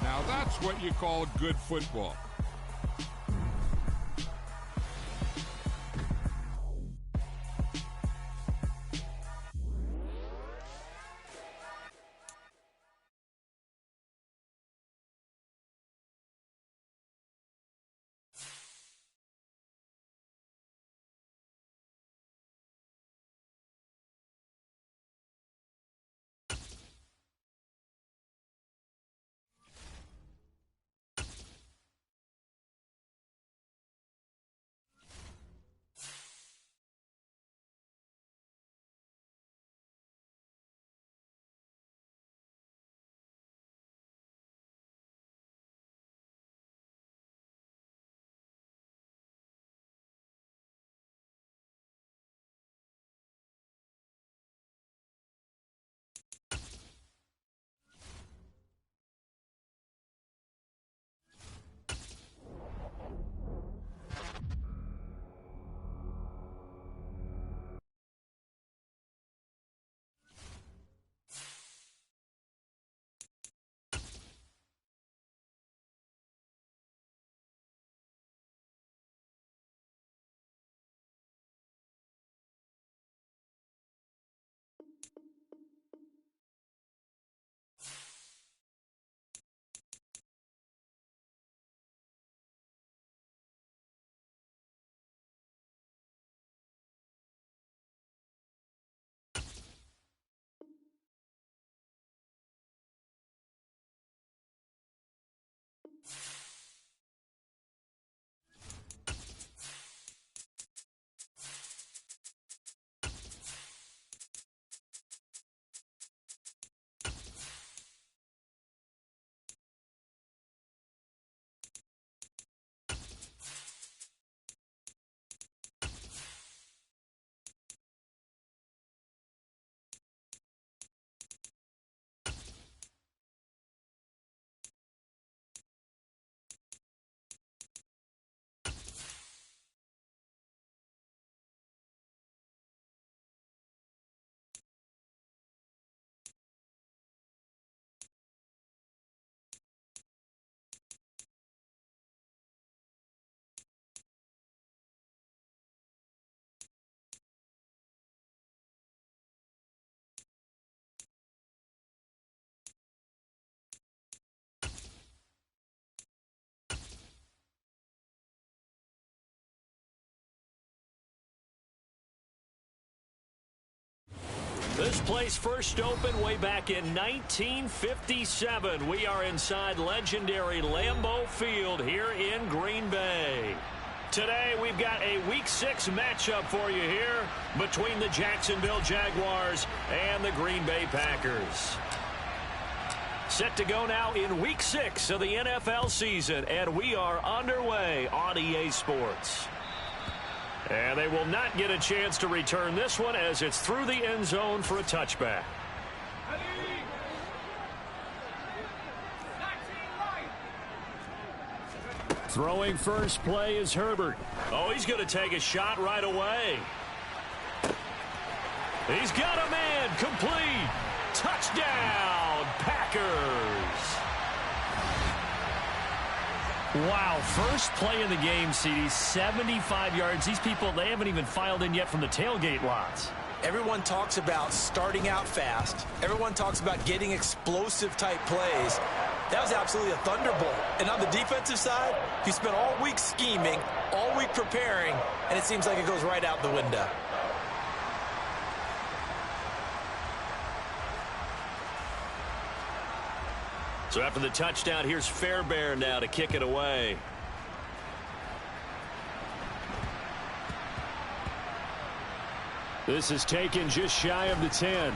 Now that's what you call good football. This place first opened way back in 1957. We are inside legendary Lambeau Field here in Green Bay. Today, we've got a Week 6 matchup for you here between the Jacksonville Jaguars and the Green Bay Packers. Set to go now in Week 6 of the NFL season, and we are underway on EA Sports. And they will not get a chance to return this one as it's through the end zone for a touchback. Throwing first play is Herbert. Oh, he's going to take a shot right away. He's got a man. Complete. Touchdown, Packers. Wow, first play of the game, CD, 75 yards. These people, they haven't even filed in yet from the tailgate lots. Everyone talks about starting out fast. Everyone talks about getting explosive-type plays. That was absolutely a thunderbolt. And on the defensive side, he spent all week scheming, all week preparing, and it seems like it goes right out the window. So after the touchdown, here's Fairbairn now to kick it away. This is taken just shy of the 10.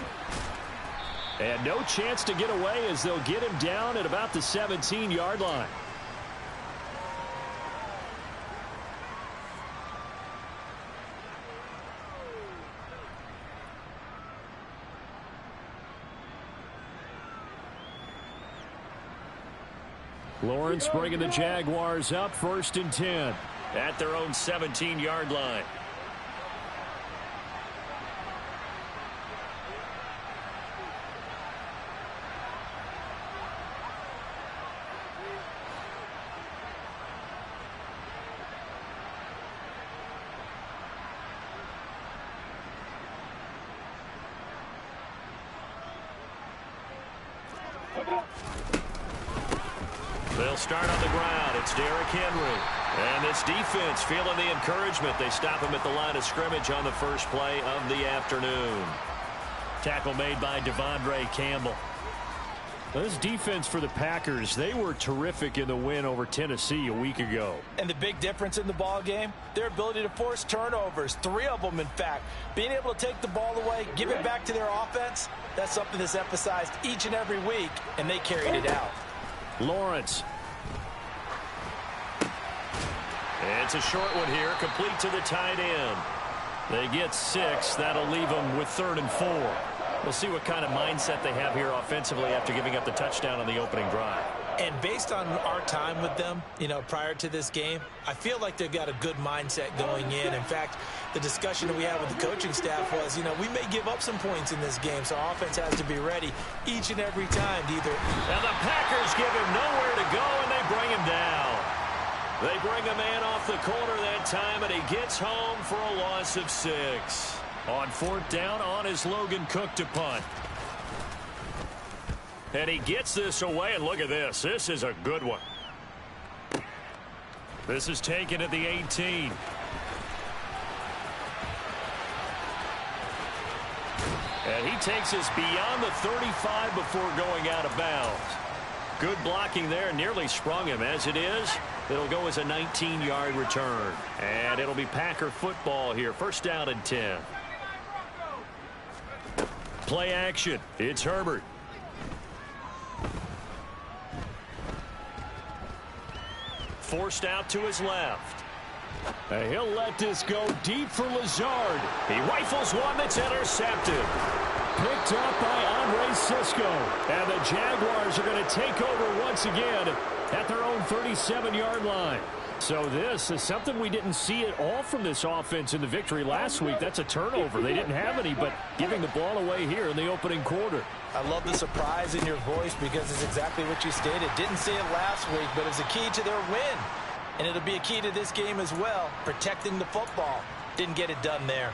And no chance to get away as they'll get him down at about the 17-yard line. Lawrence bringing the Jaguars up 1st and 10 at their own 17-yard line. They'll start on the ground. It's Derrick Henry. And this defense feeling the encouragement. They stop him at the line of scrimmage on the first play of the afternoon. Tackle made by Devondre Campbell. This defense for the Packers, they were terrific in the win over Tennessee a week ago. And the big difference in the ball game, their ability to force turnovers, 3 of them in fact. Being able to take the ball away, give it back to their offense, that's something that's emphasized each and every week, and they carried it out. Lawrence. It's a short one here, complete to the tight end. They get 6. That'll leave them with 3rd and 4. We'll see what kind of mindset they have here offensively after giving up the touchdown on the opening drive. And based on our time with them, prior to this game, I feel like they've got a good mindset going in. In fact, the discussion that we had with the coaching staff was, we may give up some points in this game, so our offense has to be ready each and every time to either. And the Packers give him nowhere to go, and they bring him down. They bring a man off the corner that time, and he gets home for a loss of 6. On 4th down, on is Logan Cook to punt. And he gets this away, and look at this. This is a good one. This is taken at the 18. And he takes us beyond the 35 before going out of bounds. Good blocking there, nearly sprung him. As it is, it'll go as a 19-yard return. And it'll be Packer football here. 1st down and 10. Play action. It's Herbert. Forced out to his left. And he'll let this go deep for Lazard. He rifles one that's intercepted. Picked up by Andre Sisco. And the Jaguars are going to take over once again at their own 37-yard line. So this is something we didn't see at all from this offense in the victory last week. That's a turnover. They didn't have any, but giving the ball away here in the opening quarter. I love the surprise in your voice because it's exactly what you stated. Didn't say it last week, but it's a key to their win. And it'll be a key to this game as well, protecting the football. Didn't get it done there.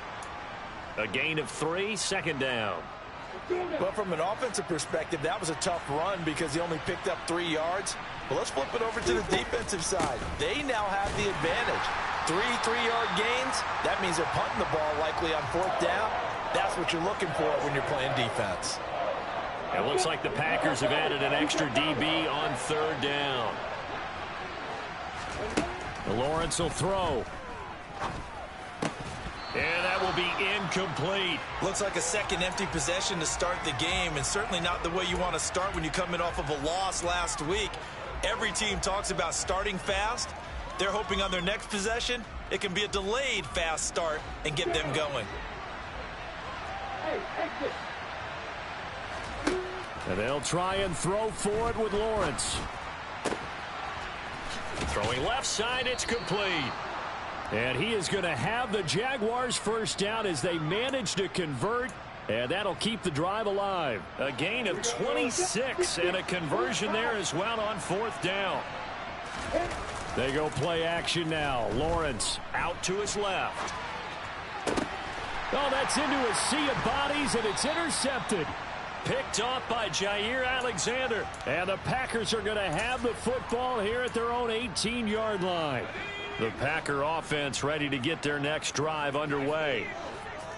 A gain of 3, 2nd down. But from an offensive perspective, that was a tough run because he only picked up 3 yards. But let's flip it over to the defensive side. They now have the advantage. 3 3-yard gains. That means they're punting the ball likely on 4th down. That's what you're looking for when you're playing defense. It looks like the Packers have added an extra DB on 3rd down. Lawrence will throw. And that will be incomplete. Looks like a second empty possession to start the game, and certainly not the way you want to start when you're coming off of a loss last week. Every team talks about starting fast. They're hoping on their next possession, it can be a delayed fast start and get them going. And they'll try and throw for it with Lawrence. Throwing left side, it's complete. And he is going to have the Jaguars 1st down as they manage to convert. And that'll keep the drive alive. A gain of 26 and a conversion there as well on 4th down. They go play action now. Lawrence out to his left. Oh, that's into a sea of bodies, and it's intercepted. Picked off by Jair Alexander. And the Packers are going to have the football here at their own 18-yard line. The Packer offense ready to get their next drive underway.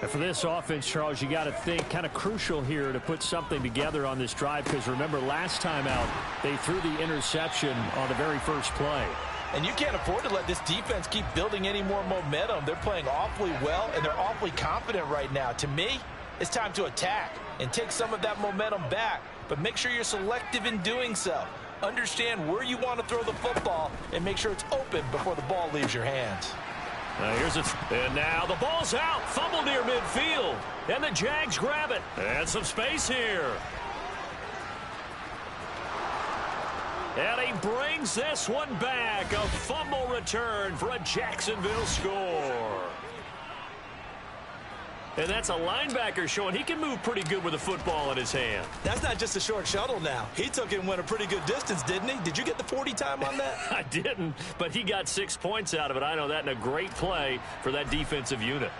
And for this offense, Charles, you got to think kind of crucial here to put something together on this drive, because remember last time out they threw the interception on the very first play. And you can't afford to let this defense keep building any more momentum. They're playing awfully well, and they're awfully confident right now. To me, it's time to attack and take some of that momentum back, but make sure you're selective in doing so. Understand where you want to throw the football and make sure it's open before the ball leaves your hands. And now the ball's out. Fumble near midfield. And the Jags grab it. And some space here. And he brings this one back. A fumble return for a Jacksonville score. And that's a linebacker showing he can move pretty good with a football in his hand. That's not just a short shuttle now. He took it and went a pretty good distance, didn't he? Did you get the 40 time on that? I didn't, but he got 6 points out of it. I know that, and a great play for that defensive unit.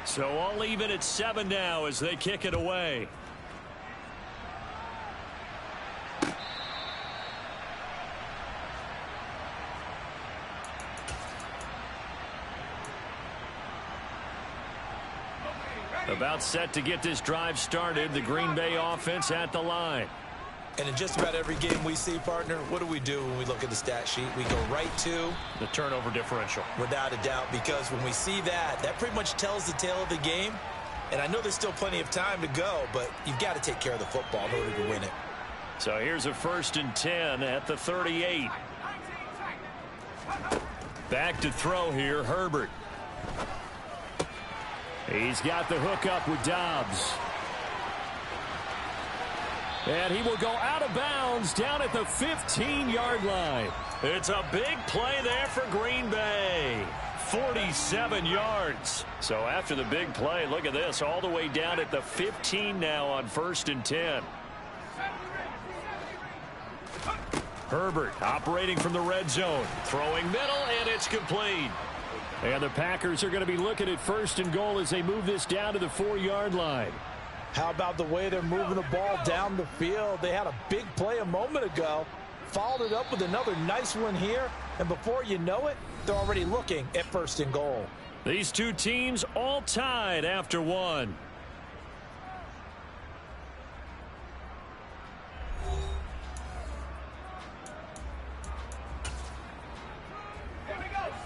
So all even at 7 now as they kick it away. About set to get this drive started. The Green Bay offense at the line. And in just about every game we see, partner, what do we do when we look at the stat sheet? We go right to the turnover differential. Without a doubt, because when we see that, that pretty much tells the tale of the game. And I know there's still plenty of time to go, but you've got to take care of the football in order to win it. So here's a 1st and 10 at the 38. Back to throw here, Herbert. He's got the hook up with Dobbs. And he will go out of bounds down at the 15-yard line. It's a big play there for Green Bay. 47 yards. So after the big play, look at this, all the way down at the 15 now on 1st and 10. Herbert operating from the red zone. Throwing middle, and it's complete. And the Packers are going to be looking at 1st and goal as they move this down to the 4-yard line. How about the way they're moving the ball down the field? They had a big play a moment ago, followed it up with another nice one here, and before you know it, they're already looking at 1st and goal. These two teams all tied after one.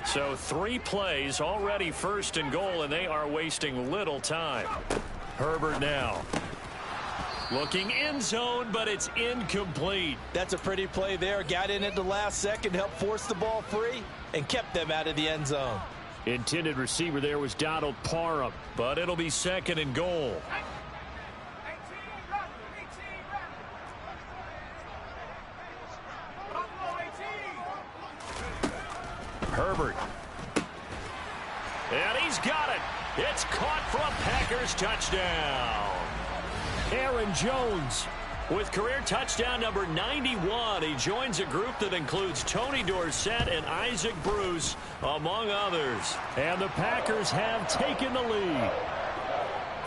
So 3 plays already 1st and goal, and they are wasting little time. Herbert now. Looking end zone, but it's incomplete. That's a pretty play there. Got in at the last second, helped force the ball free, and kept them out of the end zone. Intended receiver there was Donald Parham, but it'll be 2nd and goal. Herbert. And he's got it. It's caught for a Packers touchdown. Aaron Jones with career touchdown number 91. He joins a group that includes Tony Dorsett and Isaac Bruce, among others. And the Packers have taken the lead.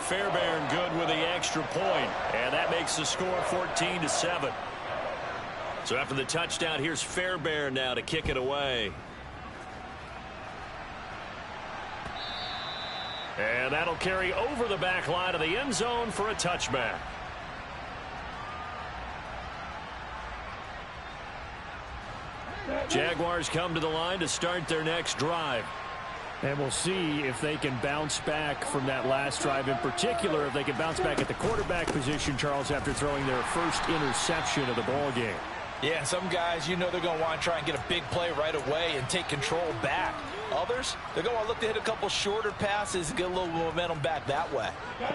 Fairbairn good with the extra point, and that makes the score 14-7. So after the touchdown, here's Fairbairn now to kick it away. And that'll carry over the back line of the end zone for a touchback. Jaguars come to the line to start their next drive. And we'll see if they can bounce back from that last drive. In particular, if they can bounce back at the quarterback position, Charles, after throwing their first interception of the ball game. Yeah, some guys, you know they're going to want to try and get a big play right away and take control back. Others, they're going to look to hit a couple shorter passes and get a little momentum back that way.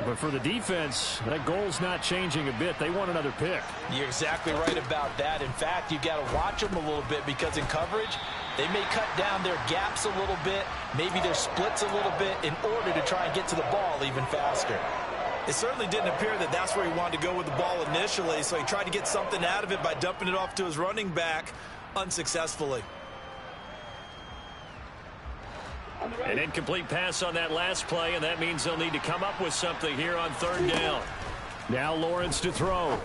But for the defense, that goal's not changing a bit. They want another pick. You're exactly right about that. In fact, you've got to watch them a little bit because in coverage, they may cut down their gaps a little bit, maybe their splits a little bit in order to try and get to the ball even faster. It certainly didn't appear that that's where he wanted to go with the ball initially, so he tried to get something out of it by dumping it off to his running back unsuccessfully. An incomplete pass on that last play, and that means they'll need to come up with something here on 3rd down. Now Lawrence to throw.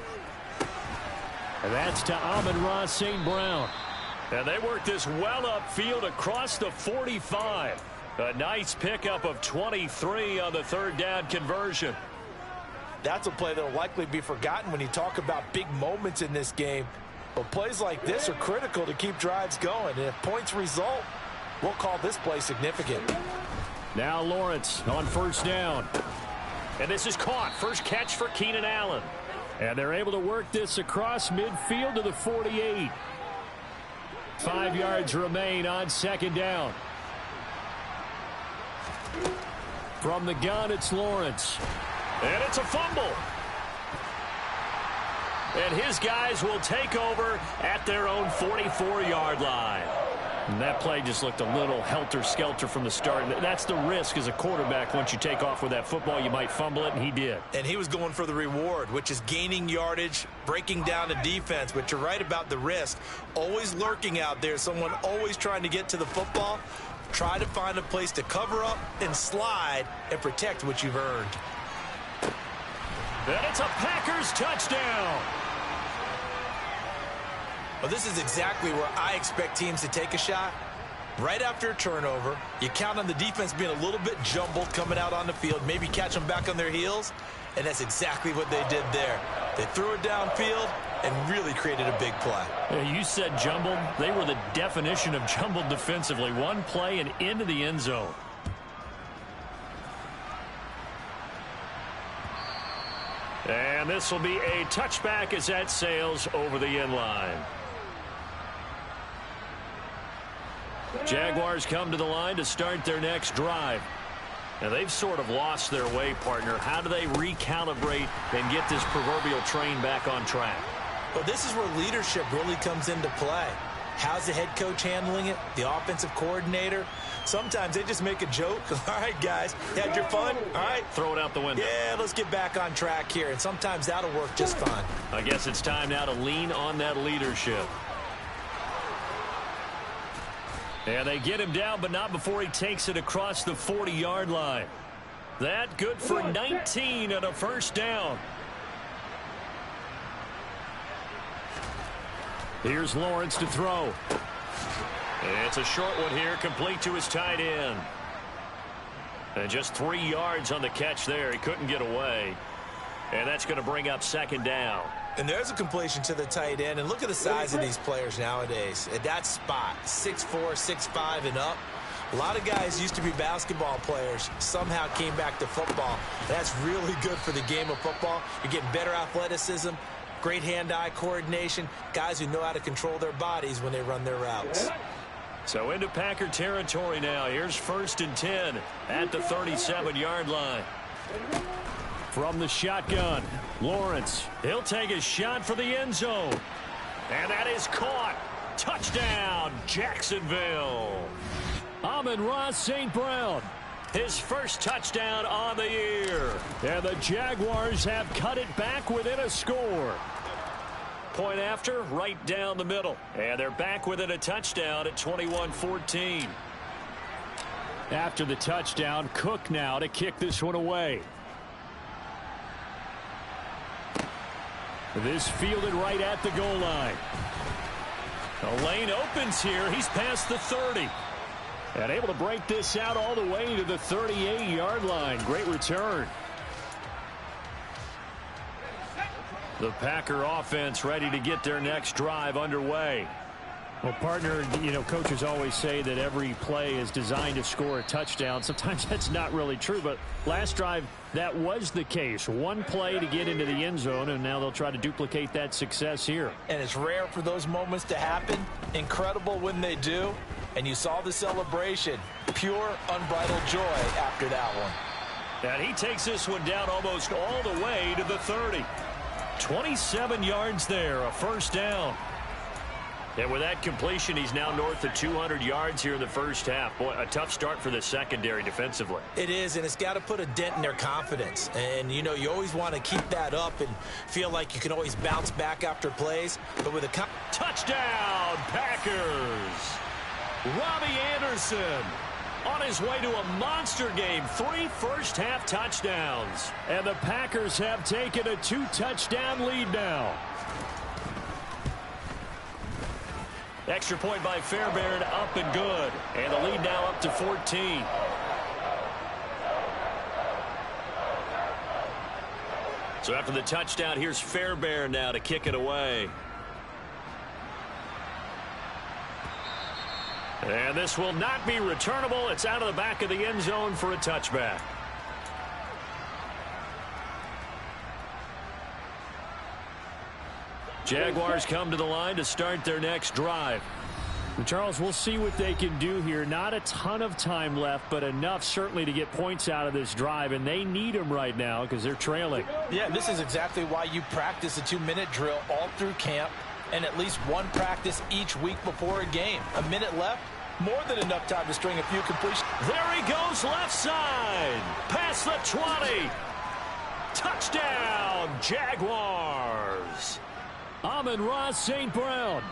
And that's to Amon-Ra St. Brown. And they work this well upfield across the 45. A nice pickup of 23 on the 3rd down conversion. That's a play that will likely be forgotten when you talk about big moments in this game. But plays like this are critical to keep drives going. And if points result, we'll call this play significant. Now Lawrence on 1st down. And this is caught. First catch for Keenan Allen. And they're able to work this across midfield to the 48. 5 yards remain on 2nd down. From the gun, it's Lawrence. And it's a fumble. And his guys will take over at their own 44-yard line. And that play just looked a little helter-skelter from the start. That's the risk as a quarterback. Once you take off with that football, you might fumble it, and he did. And he was going for the reward, which is gaining yardage, breaking down the defense. But you're right about the risk. Always lurking out there, someone always trying to get to the football. Try to find a place to cover up and slide and protect what you've earned. And it's a Packers touchdown. Well, this is exactly where I expect teams to take a shot. Right after a turnover, you count on the defense being a little bit jumbled coming out on the field, maybe catch them back on their heels, and that's exactly what they did there. They threw it downfield and really created a big play. Yeah, you said jumbled. They were the definition of jumbled defensively. One play and into the end zone. And this will be a touchback as that sails over the end line. Jaguars come to the line to start their next drive. Now, they've sort of lost their way, partner. How do they recalibrate and get this proverbial train back on track? Well, this is where leadership really comes into play. How's the head coach handling it? The offensive coordinator? Sometimes they just make a joke. All right, guys, had your fun? All right. Throw it out the window. Yeah, let's get back on track here. And sometimes that'll work just fine. I guess it's time now to lean on that leadership. And they get him down, but not before he takes it across the 40-yard line. That good for 19 and a first down. Here's Lawrence to throw. It's a short one here, complete to his tight end. And just 3 yards on the catch there. He couldn't get away. And that's going to bring up second down. And there's a completion to the tight end. And look at the size of these players nowadays. At that spot, 6'4", 6'5", and up. A lot of guys used to be basketball players, somehow came back to football. That's really good for the game of football. You're getting better athleticism, great hand-eye coordination, guys who know how to control their bodies when they run their routes. So into Packer territory now. Here's 1st and 10 at the 37-yard line. From the shotgun, Lawrence. He'll take a shot for the end zone. And that is caught. Touchdown, Jacksonville. Amon-Ra St. Brown. His first touchdown on the year. And the Jaguars have cut it back within a score. Point after, right down the middle. And they're back within a touchdown at 21-14. After the touchdown, Cook now to kick this one away. This fielded right at the goal line. The lane opens here. He's past the 30. And able to break this out all the way to the 38-yard line. Great return. The Packer offense ready to get their next drive underway. Well, partner, you know, coaches always say that every play is designed to score a touchdown. Sometimes that's not really true, but last drive, that was the case. One play to get into the end zone, and now they'll try to duplicate that success here. And it's rare for those moments to happen. Incredible when they do. And you saw the celebration. Pure, unbridled joy after that one. And he takes this one down almost all the way to the 30. 27 yards there, a first down. And with that completion, he's now north of 200 yards here in the first half. Boy, a tough start for the secondary defensively. It is, and it's got to put a dent in their confidence. And, you know, you always want to keep that up and feel like you can always bounce back after plays. But with a touchdown, Packers! Robbie Anderson on his way to a monster game. 3 first-half touchdowns. And the Packers have taken a 2-touchdown lead now. Extra point by Fairbairn, up and good. And the lead now up to 14. So after the touchdown, here's Fairbairn now to kick it away. And this will not be returnable. It's out of the back of the end zone for a touchback. Jaguars come to the line to start their next drive. And Charles, we'll see what they can do here. Not a ton of time left, but enough certainly to get points out of this drive, and they need them right now because they're trailing. Yeah, this is exactly why you practice a 2-minute drill all through camp and at least one practice each week before a game. A minute left, more than enough time to string a few completions. There he goes, left side, past the 20. Touchdown, Jaguars. Amon-Ra St. Brown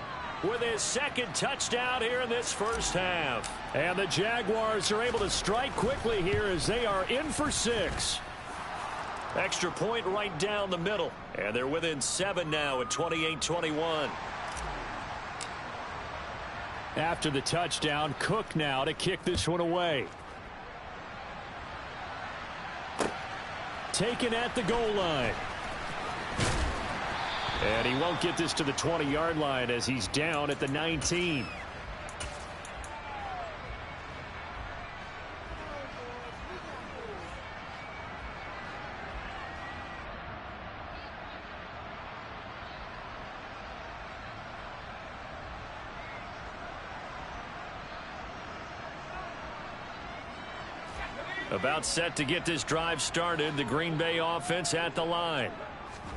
with his second touchdown here in this first half. And the Jaguars are able to strike quickly here as they are in for 6. Extra point right down the middle. And they're within 7 now at 28-21. After the touchdown, Cook now to kick this one away. Taken at the goal line. And he won't get this to the 20-yard line as he's down at the 19. About set to get this drive started. The Green Bay offense at the line.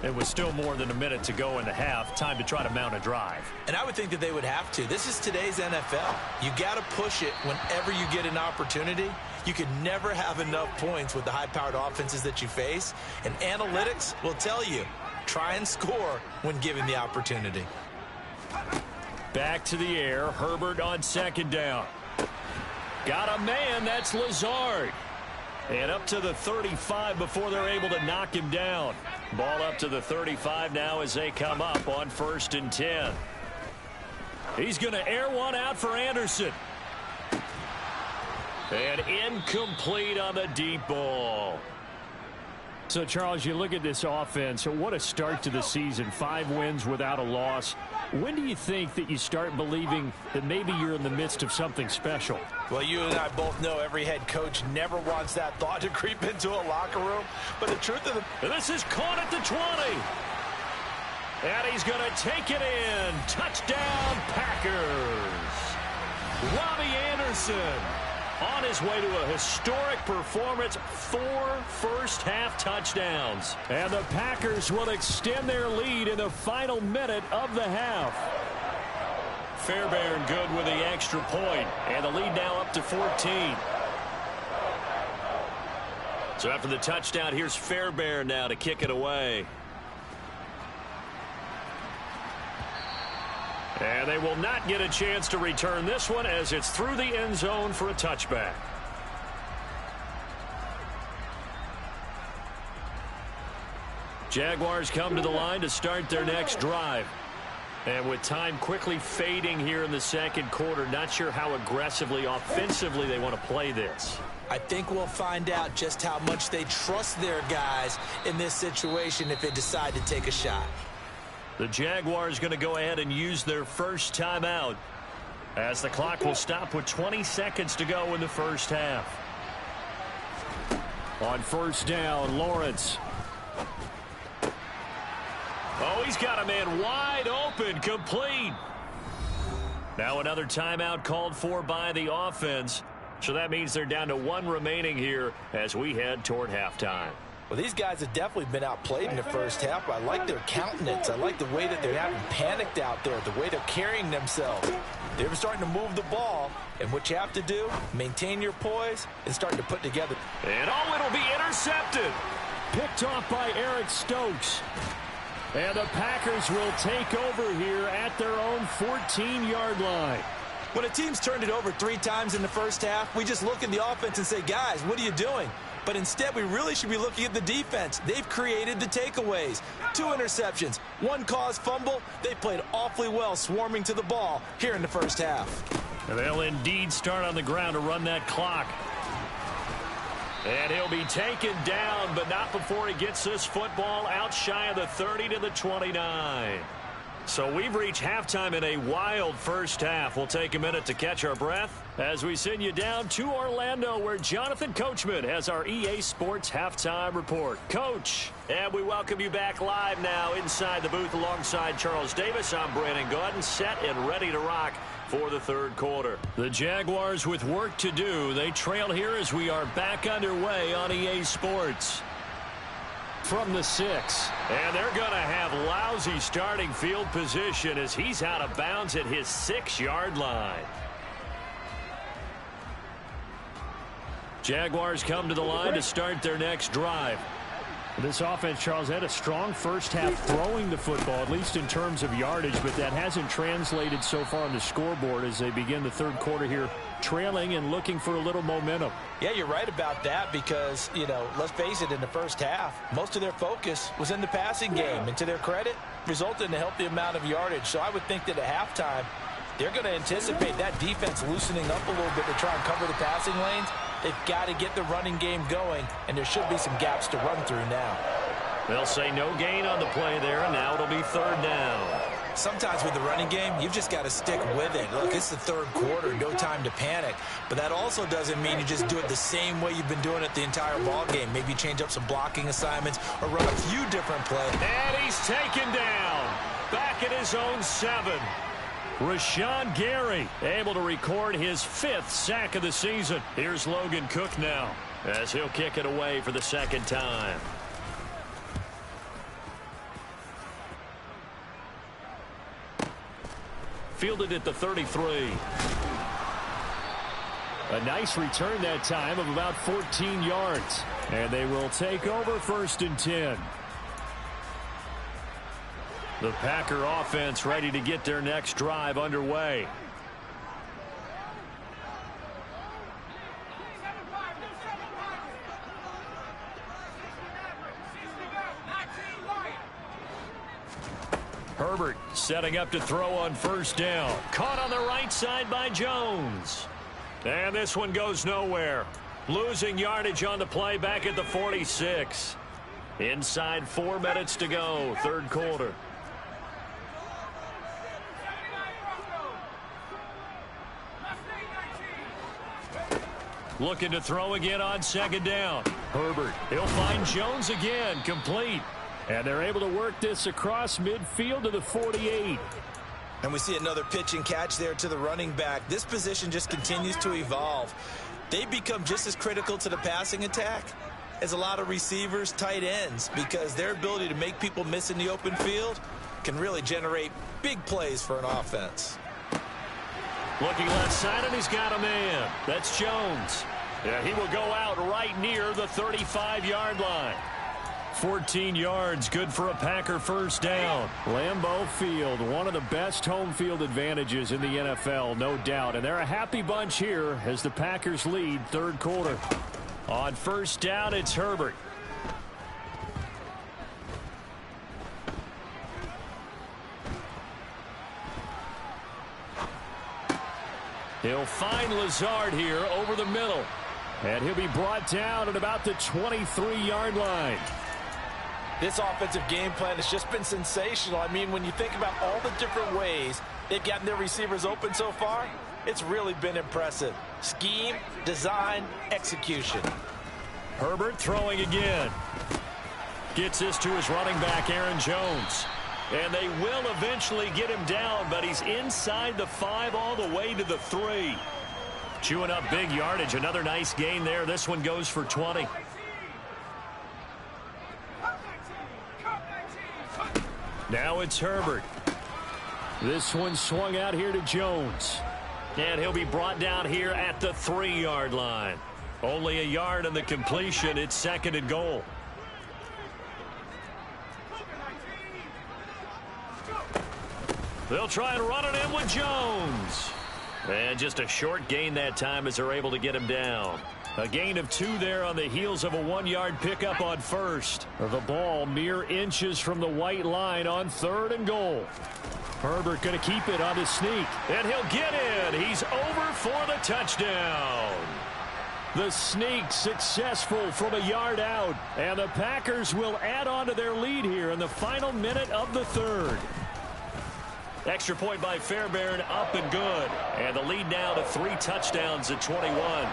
It was still more than a minute to go in the half. Time to try to mount a drive. And I would think that they would have to. This is today's NFL. You got to push it whenever you get an opportunity. You can never have enough points with the high-powered offenses that you face. And analytics will tell you, try and score when given the opportunity. Back to the air. Herbert on second down. Got a man. That's Lazard. And up to the 35 before they're able to knock him down. Ball up to the 35 now as they come up on 1st and 10. He's going to air one out for Anderson. And incomplete on the deep ball. So, Charles, you look at this offense. What a start to the season. 5 wins without a loss. When do you think that you start believing that maybe you're in the midst of something special? Well, you and I both know every head coach never wants that thought to creep into a locker room. But the truth of this is caught at the 20. And he's going to take it in. Touchdown, Packers. Robbie Anderson on his way to a historic performance. 4 first-half touchdowns. And the Packers will extend their lead in the final minute of the half. Fairbairn good with the extra point. And the lead now up to 14. So after the touchdown, here's Fairbairn now to kick it away. And they will not get a chance to return this one as it's through the end zone for a touchback. Jaguars come to the line to start their next drive. And with time quickly fading here in the second quarter, not sure how aggressively, offensively they want to play this. I think we'll find out just how much they trust their guys in this situation if they decide to take a shot. The Jaguars going to go ahead and use their first timeout as the clock will stop with 20 seconds to go in the first half. On 1st down, Lawrence. Oh, he's got a man wide open, complete. Now another timeout called for by the offense. So that means they're down to 1 remaining here as we head toward halftime. Well, these guys have definitely been outplayed in the first half. I like their countenance. I like the way that they haven't panicked out there, the way they're carrying themselves. They're starting to move the ball, and what you have to do, maintain your poise and start to put together. And it'll be intercepted. Picked off by Eric Stokes. And the Packers will take over here at their own 14-yard line. When a team's turned it over 3 times in the first half, we just look at the offense and say, guys, what are you doing? But instead, we really should be looking at the defense. They've created the takeaways. 2 interceptions, 1 caused fumble. They played awfully well swarming to the ball here in the first half. And they'll indeed start on the ground to run that clock. And he'll be taken down, but not before he gets this football out shy of the 30 to the 29. So we've reached halftime in a wild first half. We'll take a minute to catch our breath as we send you down to Orlando, where Jonathan Coachman has our EA Sports Halftime Report. Coach, and we welcome you back live now inside the booth alongside Charles Davis. I'm Brandon Gaudin, set and ready to rock for the third quarter. The Jaguars with work to do. They trail here as we are back underway on EA Sports. From the 6, and they're going to have lousy starting field position as he's out of bounds at his 6-yard line. Jaguars come to the line to start their next drive. This offense, Charles, had a strong first half throwing the football, at least in terms of yardage, but that hasn't translated so far on the scoreboard as they begin the third quarter here, trailing and looking for a little momentum. Yeah, you're right about that because, let's face it, in the first half, most of their focus was in the passing game. And to their credit, resulted in a healthy amount of yardage. So I would think that at halftime, they're going to anticipate that defense loosening up a little bit to try and cover the passing lanes. They've got to get the running game going, and there should be some gaps to run through now. They'll say no gain on the play there, and now it'll be third down. Sometimes with the running game, you've just got to stick with it. Look, it's the third quarter, no time to panic. But that also doesn't mean you just do it the same way you've been doing it the entire ball game. Maybe change up some blocking assignments or run a few different plays. And he's taken down. Back at his own 7. Rashawn Gary able to record his 5th sack of the season. Here's Logan Cook now as he'll kick it away for the second time. Fielded at the 33. A nice return that time of about 14 yards. And they will take over 1st and 10. The Packer offense ready to get their next drive underway. Herbert setting up to throw on 1st down. Caught on the right side by Jones. And this one goes nowhere. Losing yardage on the play back at the 46. Inside 4 minutes to go, 3rd quarter. Looking to throw again on 2nd down. Herbert, he'll find Jones again, complete. And they're able to work this across midfield to the 48. And we see another pitch and catch there to the running back. This position just continues to evolve. They become just as critical to the passing attack as a lot of receivers, tight ends, because their ability to make people miss in the open field can really generate big plays for an offense. Looking left side, and he's got a man. That's Jones. Yeah, he will go out right near the 35-yard line. 14 yards, good for a Packer 1st down. Lambeau Field, one of the best home field advantages in the NFL, no doubt. And they're a happy bunch here as the Packers lead 3rd quarter. On 1st down, it's Herbert. He'll find Lazard here over the middle. And he'll be brought down at about the 23-yard line. This offensive game plan has just been sensational. I mean, when you think about all the different ways they've gotten their receivers open so far, it's really been impressive. Scheme, design, execution. Herbert throwing again. Gets this to his running back, Aaron Jones. And they will eventually get him down, but he's inside the 5 all the way to the 3. Chewing up big yardage. Another nice gain there. This one goes for 20. Now it's Herbert. This one swung out here to Jones. And he'll be brought down here at the 3-yard line. Only a yard on the completion. It's 2nd and goal. They'll try and run it in with Jones. And just a short gain that time as they're able to get him down. A gain of 2 there on the heels of a 1-yard pickup on 1st. The ball mere inches from the white line on 3rd and goal. Herbert going to keep it on his sneak. And he'll get in. He's over for the touchdown. The sneak successful from a yard out. And the Packers will add on to their lead here in the final minute of the 3rd. Extra point by Fairbairn, up and good. And the lead now to 3 touchdowns at 21.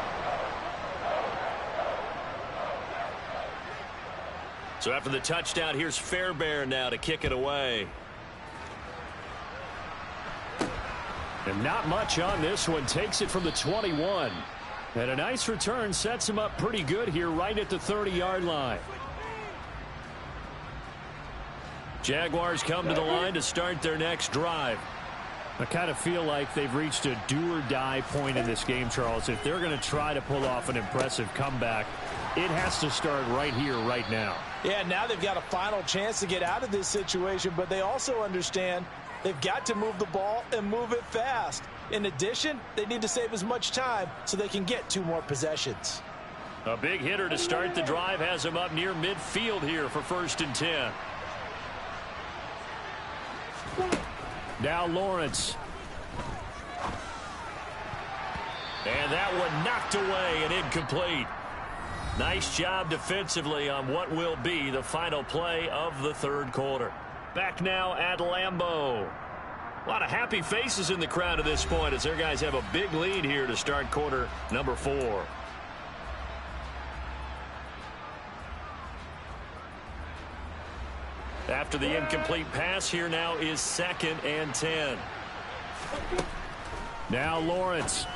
So after the touchdown, here's Fairbairn now to kick it away. And not much on this one. Takes it from the 21. And a nice return sets him up pretty good here right at the 30-yard line. Jaguars come to the line to start their next drive. I kind of feel like they've reached a do-or-die point in this game, Charles. If they're going to try to pull off an impressive comeback, it has to start right here, right now. Yeah, now they've got a final chance to get out of this situation, but they also understand they've got to move the ball and move it fast. In addition, they need to save as much time so they can get 2 more possessions. A big hitter to start the drive has him up near midfield here for 1st and 10. Now Lawrence. And that one knocked away and incomplete. Nice job defensively on what will be the final play of the third quarter. Back now at Lambeau. A lot of happy faces in the crowd at this point as their guys have a big lead here to start quarter number 4. After the incomplete pass, here now is 2nd and 10. Now Lawrence.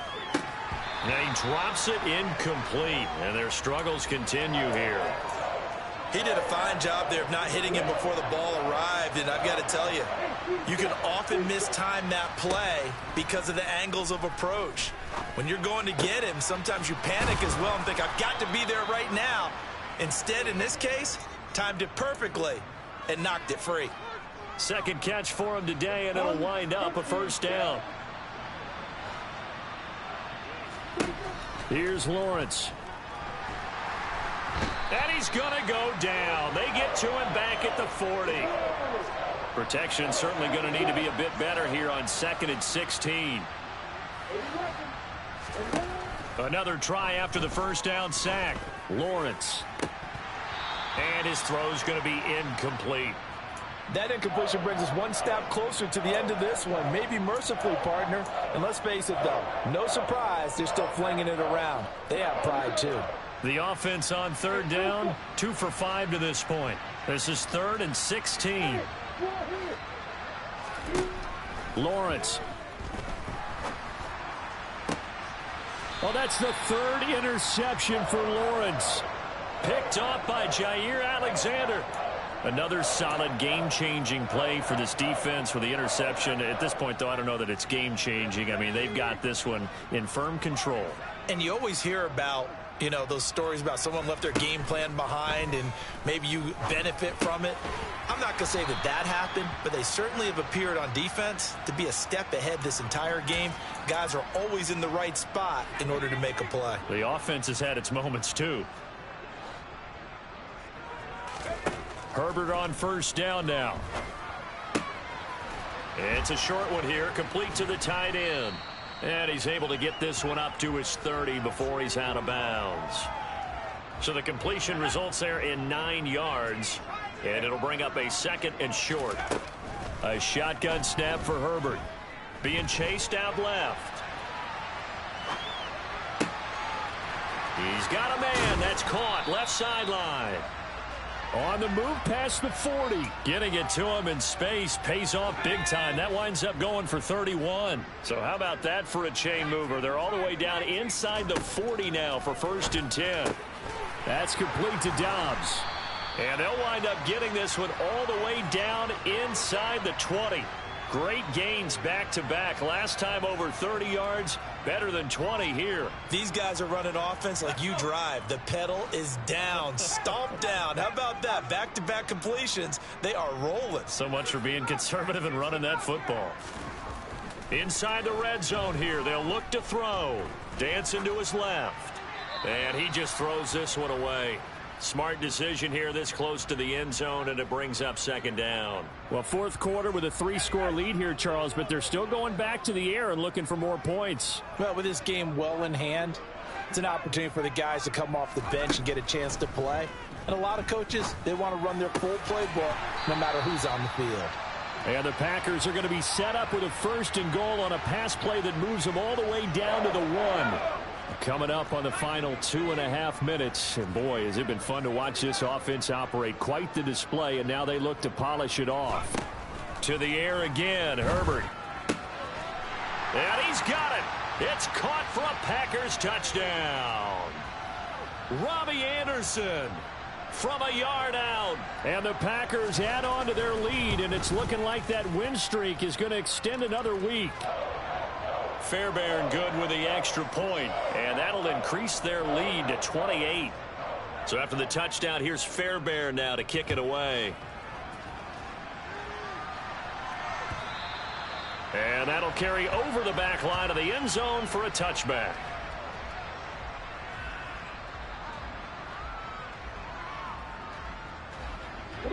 And he drops it incomplete, and their struggles continue here. He did a fine job there of not hitting him before the ball arrived, and I've got to tell you, you can often mistime that play because of the angles of approach. When you're going to get him, sometimes you panic as well and think, I've got to be there right now. Instead, in this case, timed it perfectly and knocked it free. Second catch for him today, and it'll wind up a first down. Here's Lawrence. And he's going to go down. They get to him back at the 40. Protection certainly going to need to be a bit better here on 2nd and 16. Another try after the first down sack. Lawrence. And his throw's going to be incomplete. That incompletion brings us one step closer to the end of this one. Maybe mercifully, partner. And let's face it, though, no surprise, they're still flinging it around. They have pride, too. The offense on third down, 2 for 5 to this point. This is 3rd and 16. Lawrence. Well, that's the 3rd interception for Lawrence. Picked off by Jair Alexander. Another solid game-changing play for this defense with the interception. At this point, though, I don't know that it's game-changing. I mean, they've got this one in firm control. And you always hear about, you know, those stories about someone left their game plan behind and maybe you benefit from it. I'm not going to say that that happened, but they certainly have appeared on defense to be a step ahead this entire game. Guys are always in the right spot in order to make a play. The offense has had its moments, too. Herbert on first down now. It's a short one here, complete to the tight end. And he's able to get this one up to his 30 before he's out of bounds. So the completion results there in 9 yards. And it'll bring up a 2nd and short. A shotgun snap for Herbert. Being chased out left. He's got a man. That's caught. Left sideline. On the move past the 40. Getting it to him in space pays off big time. That winds up going for 31. So how about that for a chain mover? They're all the way down inside the 40 now for 1st and 10. That's complete to Dobbs. And they'll wind up getting this one all the way down inside the 20. Great gains back-to-back. Last time over 30 yards, better than 20 here. These guys are running offense like you drive. The pedal is down, stomp down. How about that? Back-to-back completions. They are rolling. So much for being conservative and running that football. Inside the red zone here, they'll look to throw. Dancing to his left. And he just throws this one away. Smart decision here this close to the end zone, and it brings up 2nd down. Well, 4th quarter with a 3-score lead here, Charles, but they're still going back to the air and looking for more points. Well, with this game well in hand, it's an opportunity for the guys to come off the bench and get a chance to play. And a lot of coaches, they want to run their full playbook no matter who's on the field. And the Packers are going to be set up with a 1st and goal on a pass play that moves them all the way down to the 1. Coming up on the final 2.5 minutes. And boy, has it been fun to watch this offense operate. Quite the display, and now they look to polish it off. To the air again, Herbert. And he's got it. It's caught for a Packers touchdown. Robbie Anderson from a yard out. And the Packers add on to their lead, and it's looking like that win streak is going to extend another week. Fairbairn good with the extra point, and that'll increase their lead to 28. So after the touchdown, here's Fairbairn now to kick it away. And that'll carry over the back line of the end zone for a touchback.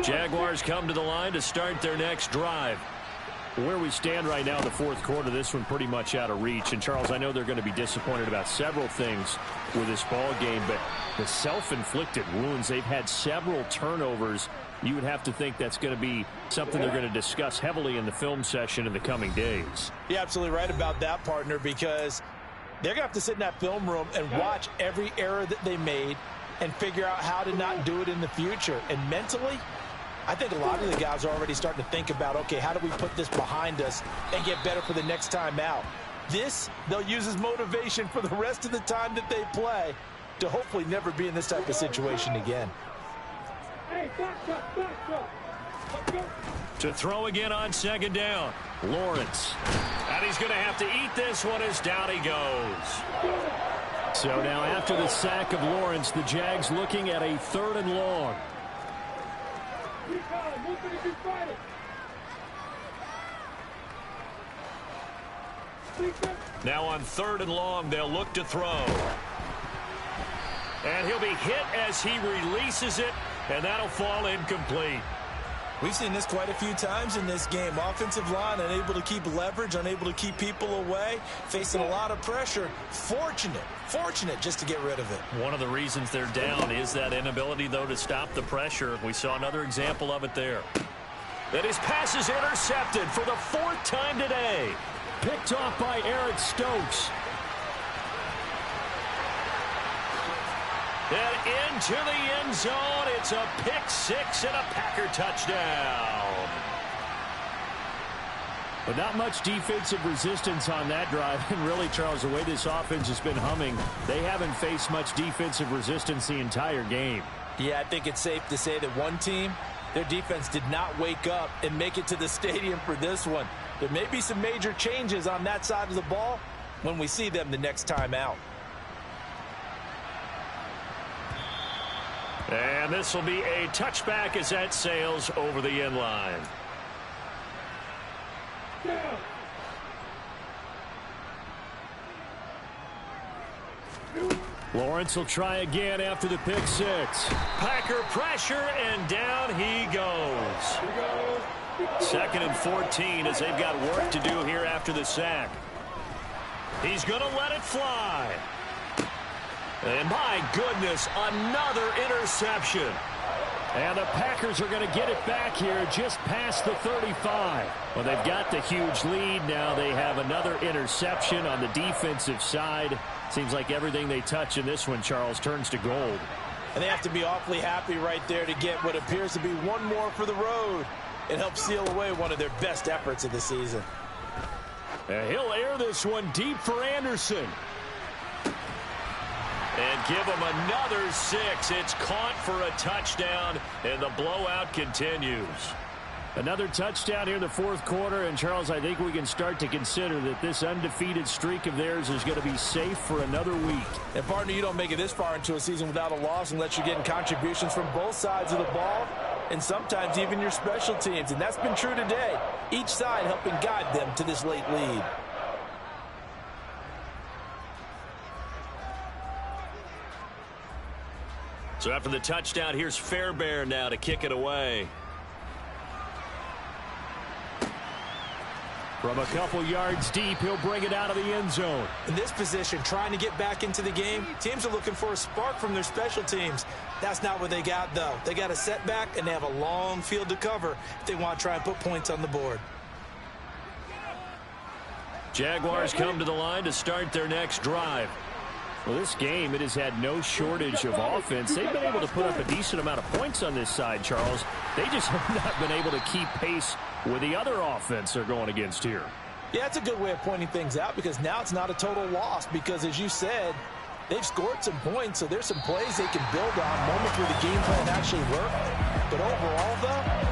Jaguars come to the line to start their next drive. Where we stand right now in the fourth quarter, this one pretty much out of reach. And, Charles, I know they're going to be disappointed about several things with this ball game, but the self-inflicted wounds, they've had several turnovers. You would have to think that's going to be something they're going to discuss heavily in the film session in the coming days. You're absolutely right about that, partner, because they're going to have to sit in that film room and watch every error that they made and figure out how to not do it in the future. And mentally, I think a lot of the guys are already starting to think about, okay, how do we put this behind us and get better for the next time out? This, they'll use as motivation for the rest of the time that they play to hopefully never be in this type of situation again. To throw again on second down, Lawrence. And he's going to have to eat this one as down he goes. So now after the sack of Lawrence, the Jags looking at a 3rd and long. Now on 3rd and long, they'll look to throw. And he'll be hit as he releases it, and that'll fall incomplete. We've seen this quite a few times in this game. Offensive line unable to keep leverage, unable to keep people away, facing a lot of pressure. Fortunate just to get rid of it. One of the reasons they're down is that inability, though, to stop the pressure. We saw another example of it there. And his pass is intercepted for the 4th time today. Picked off by Eric Stokes. And into the end zone, it's a pick 6 and a Packer touchdown. But not much defensive resistance on that drive. And really, Charles, the way this offense has been humming, they haven't faced much defensive resistance the entire game. Yeah, I think it's safe to say that one team, their defense did not wake up and make it to the stadium for this one. There may be some major changes on that side of the ball when we see them the next time out. And this will be a touchback as that sails over the end line. Lawrence will try again after the pick 6. Packer pressure, and down he goes. 2nd and 14 as they've got work to do here after the sack. He's going to let it fly. And my goodness, another interception. And the Packers are going to get it back here just past the 35. Well, they've got the huge lead. Now they have another interception on the defensive side. Seems like everything they touch in this one, Charles, turns to gold. And they have to be awfully happy right there to get what appears to be one more for the road. It helps seal away one of their best efforts of the season. And he'll air this one deep for Anderson. And give him another 6. It's caught for a touchdown, and the blowout continues. Another touchdown here in the fourth quarter, and Charles, I think we can start to consider that this undefeated streak of theirs is going to be safe for another week. And partner, you don't make it this far into a season without a loss unless you're getting contributions from both sides of the ball, and sometimes even your special teams, and that's been true today. Each side helping guide them to this late lead. So after the touchdown, here's Fairbairn now to kick it away. From a couple yards deep, he'll bring it out of the end zone. In this position, trying to get back into the game, teams are looking for a spark from their special teams. That's not what they got, though. They got a setback, and they have a long field to cover if they want to try and put points on the board. Jaguars come to the line to start their next drive. Well, this game, it has had no shortage of offense. They've been able to put up a decent amount of points on this side, Charles. They just have not been able to keep pace with the other offense they're going against here. Yeah, it's a good way of pointing things out because now it's not a total loss because, as you said, they've scored some points, so there's some plays they can build on, moments where the game plan actually worked. But overall, though,